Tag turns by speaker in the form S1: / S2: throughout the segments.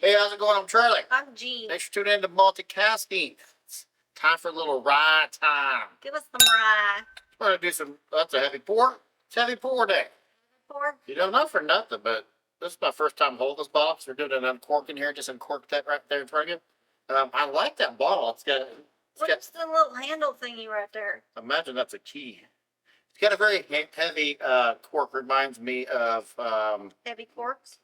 S1: Hey, how's it going? I'm Charlie.
S2: I'm Jean.
S1: Thanks for tuning in to Multicasking. It's time for a little rye time.
S2: Give us some rye.
S1: We're going to do some, that's a heavy pour. It's heavy pour day.
S2: Pour?
S1: You don't know for nothing, but this is my first time holding this bottle. So we're doing an uncorking here. Just uncork that right there in front of you. I like that bottle.
S2: What's the little handle thingy right there?
S1: Imagine that's a key. It's got a very heavy cork. Reminds me of
S2: Heavy corks?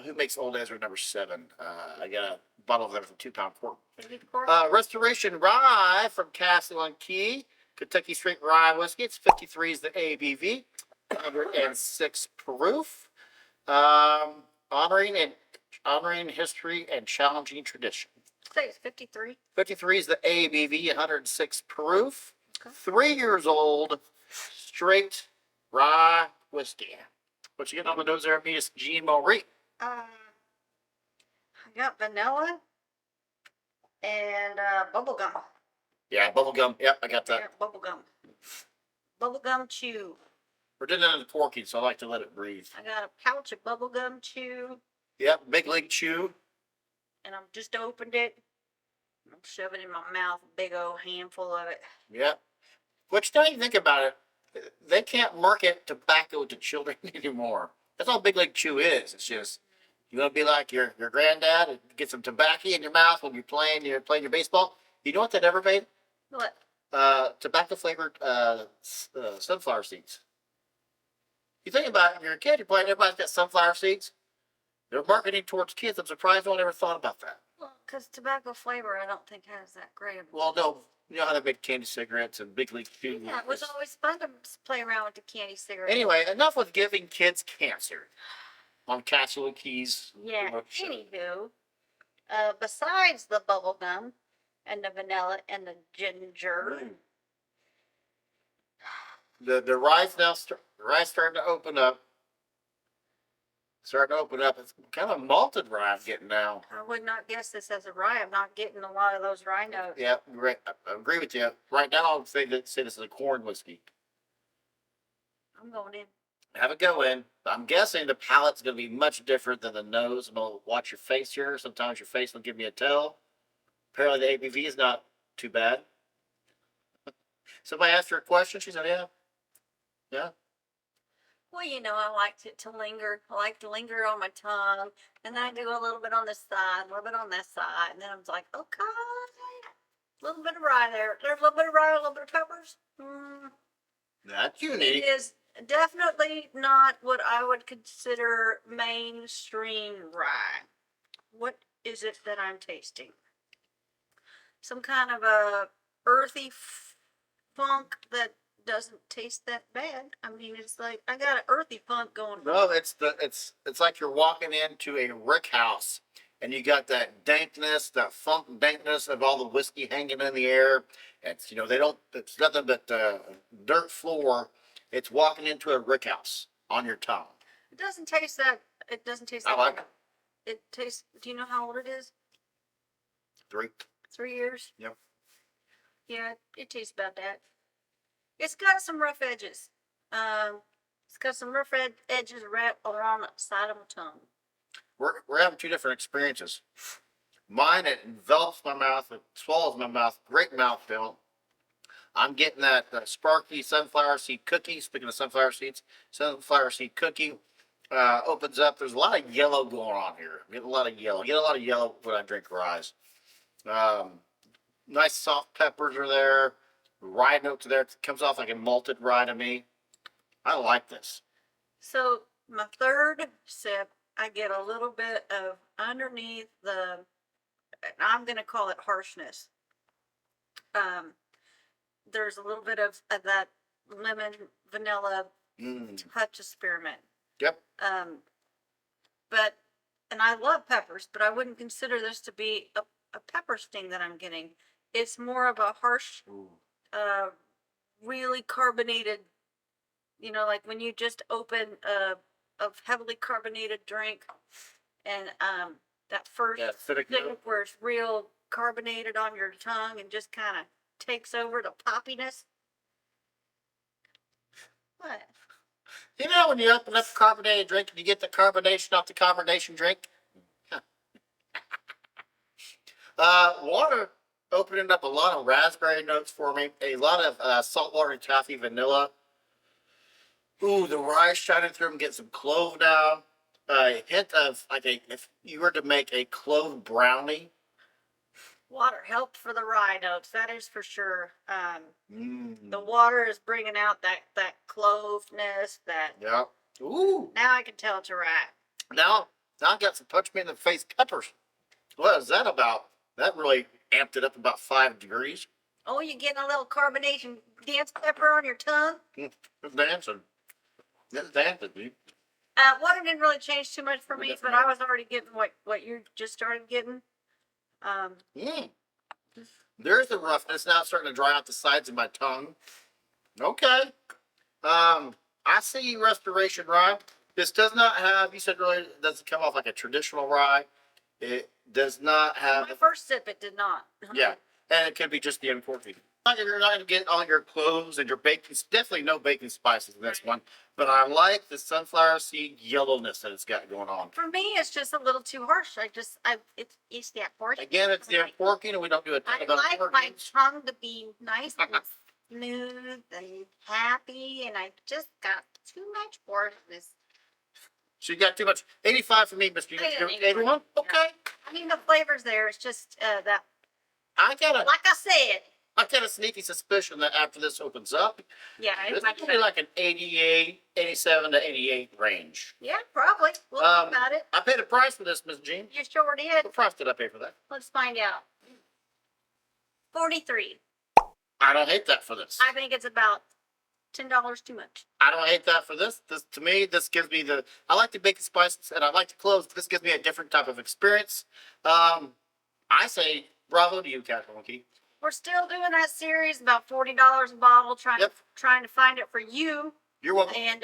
S1: who makes Old Ezra number 7. I got a bottle of that from 2-pound cork.
S2: Heavy cork?
S1: Restoration Rye from Castle Key, Kentucky Straight Rye Whiskey. It's 53 is the ABV, 106 proof. Honoring history and challenging tradition.
S2: Say it's 53.
S1: 53 is the ABV, 106 proof.
S2: Okay.
S1: 3 years old, straight rye whiskey. What you getting on the nose there, Miss Jean Marie?
S2: I got vanilla and bubblegum.
S1: Yeah, bubblegum. Yep, I got that.
S2: Yeah, bubblegum. Bubblegum chew.
S1: We're doing it in the corking, so I like to let it breathe.
S2: I got a pouch of bubblegum chew.
S1: Yep, big league chew.
S2: And I've just opened it. I'm shoving it in my mouth, a big old handful of it.
S1: Yep. Which, now you think about it, they can't market tobacco to children anymore. That's all big league chew is. It's just, you want to be like your granddad and get some tobacco in your mouth when you're playing your baseball. You know what that ever made?
S2: What?
S1: Tobacco flavored sunflower seeds. You think about it, when you're a kid, you're playing, everybody's got sunflower seeds. They're marketing towards kids. I'm surprised no one ever thought about that.
S2: Well, because tobacco flavor, I don't think has that great of a
S1: Well, no, you know how they make candy cigarettes and big league chew.
S2: Yeah, it was always fun to play around with the candy cigarette.
S1: Anyway, enough with giving kids cancer on Castle Keys.
S2: Yeah, anywho, besides the bubble gum and the vanilla and the ginger.
S1: The rye's now starting to open up. Starting to open up. It's kind of malted rye I'm getting now.
S2: I would not guess this as a rye. I'm not getting a lot of those rye notes.
S1: Yeah, right. I agree with you. Right now, I would say this is a corn whiskey.
S2: I'm going in.
S1: Have a go in. I'm guessing the palate's going to be much different than the nose. I'm going to watch your face here. Sometimes your face will give me a tell. Apparently, the ABV is not too bad. Somebody asked her a question. She said, yeah. Yeah.
S2: Well, you know, I liked it to linger. I like to linger on my tongue. And then I do a little bit on this side, a little bit on this side. And then I was like, okay. A little bit of rye there. There's a little bit of rye, a little bit of peppers.
S1: That's unique.
S2: It is definitely not what I would consider mainstream rye. What is it that I'm tasting? Some kind of a earthy funk that doesn't taste that bad. I mean, it's like I got an earthy funk going.
S1: No, it's like you're walking into a rick house and you got that dankness, that funk dankness of all the whiskey hanging in the air. It's, you know, it's nothing but dirt floor. It's walking into a rick house on your tongue.
S2: It doesn't taste that. It doesn't taste that.
S1: I like it.
S2: It tastes. Do you know how old it is?
S1: 3.
S2: 3 years.
S1: Yep.
S2: Yeah, it tastes about that. It's got some rough edges. It's got some rough edges right around the side of my tongue.
S1: We're having 2 different experiences. Mine, it envelops my mouth, it swallows my mouth, great mouthfeel. I'm getting that sparkly sunflower seed cookie. Speaking of sunflower seeds, sunflower seed cookie opens up. There's a lot of yellow going on here. I'm getting a lot of yellow. I get a lot of yellow when I drink ryes. Nice soft peppers are there. Rye notes there. It comes off like a malted rye to me. I like this.
S2: So my third sip, I get a little bit of underneath the, I'm going to call it harshness. There's a little bit of that lemon vanilla touch of spearmint.
S1: Yep.
S2: And I love peppers, but I wouldn't consider this to be a pepper sting that I'm getting. It's more of a harsh, really carbonated, you know, like when you just open a heavily carbonated drink and that first sip where it's real carbonated on your tongue and just kind of takes over the poppiness. What?
S1: You know when you open up a carbonated drink and you get the carbonation off the carbonation drink? Water opening up a lot of raspberry notes for me. A lot of saltwater taffy vanilla. Ooh, the rye shining through and get some clove down. A hint of if you were to make a clove brownie.
S2: Water helped for the rye notes, that is for sure.
S1: Mm.
S2: The water is bringing out that cloveness. That
S1: Yeah. Ooh.
S2: now I can tell it's a rye.
S1: Now I got some punch me in the face peppers. What is that about? That really amped it up about 5 degrees.
S2: Oh, you're getting a little carbonation dance pepper on your tongue.
S1: It's dancing. It's dancing, dude.
S2: Water didn't really change too much for me, but I was already getting what you just started getting.
S1: There's the roughness now starting to dry out the sides of my tongue. Okay. I see Restoration Rye. This does not have, you said earlier, it doesn't come off like a traditional rye. It does not have.
S2: My first sip, it did not.
S1: Yeah, and it could be just the uncorking. You're not going to get all your cloves and your baking. Definitely no baking spices in this one. But I like the sunflower seed yellowness that it's got going on.
S2: For me, it's just a little too harsh. It's the uncorking.
S1: Again, it's the uncorking, and we don't do a ton
S2: I
S1: of
S2: like
S1: uncorking.
S2: my tongue to be nice and smooth and happy, and I just got too much harshness.
S1: So you got too much. 85 for me, Mr.
S2: I get an
S1: 81? Okay.
S2: I mean, the flavor's there. It's just that,
S1: I got
S2: like
S1: a sneaky suspicion that after this opens up,
S2: yeah,
S1: this
S2: it might
S1: is be like an 88, 87 to 88 range.
S2: yeah, probably. We'll talk about it.
S1: I paid a price for this, Miss Jean.
S2: You sure did.
S1: What price did I pay for that?
S2: Let's find out. 43.
S1: I don't hate that for this.
S2: I think it's about $10 too much.
S1: I don't hate that for this. This to me, this gives me I like the bacon spices and I like the cloves. This gives me a different type of experience. I say bravo to you, Castle Key.
S2: We're still doing that series, about $40 a bottle, trying to find it for you.
S1: You're welcome.
S2: And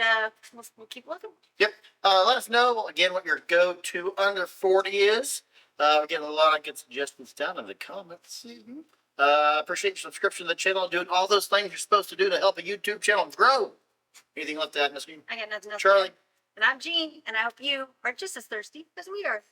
S2: we'll keep looking.
S1: Yep. Let us know again what your go-to under 40 is. We're getting a lot of good suggestions down in the comments. Appreciate your subscription to the channel, doing all those things you're supposed to do to help a YouTube channel grow. Anything left to add, Miss Jean?
S2: I got nothing else.
S1: Charlie.
S2: And I'm Jean, and I hope you are just as thirsty as we are.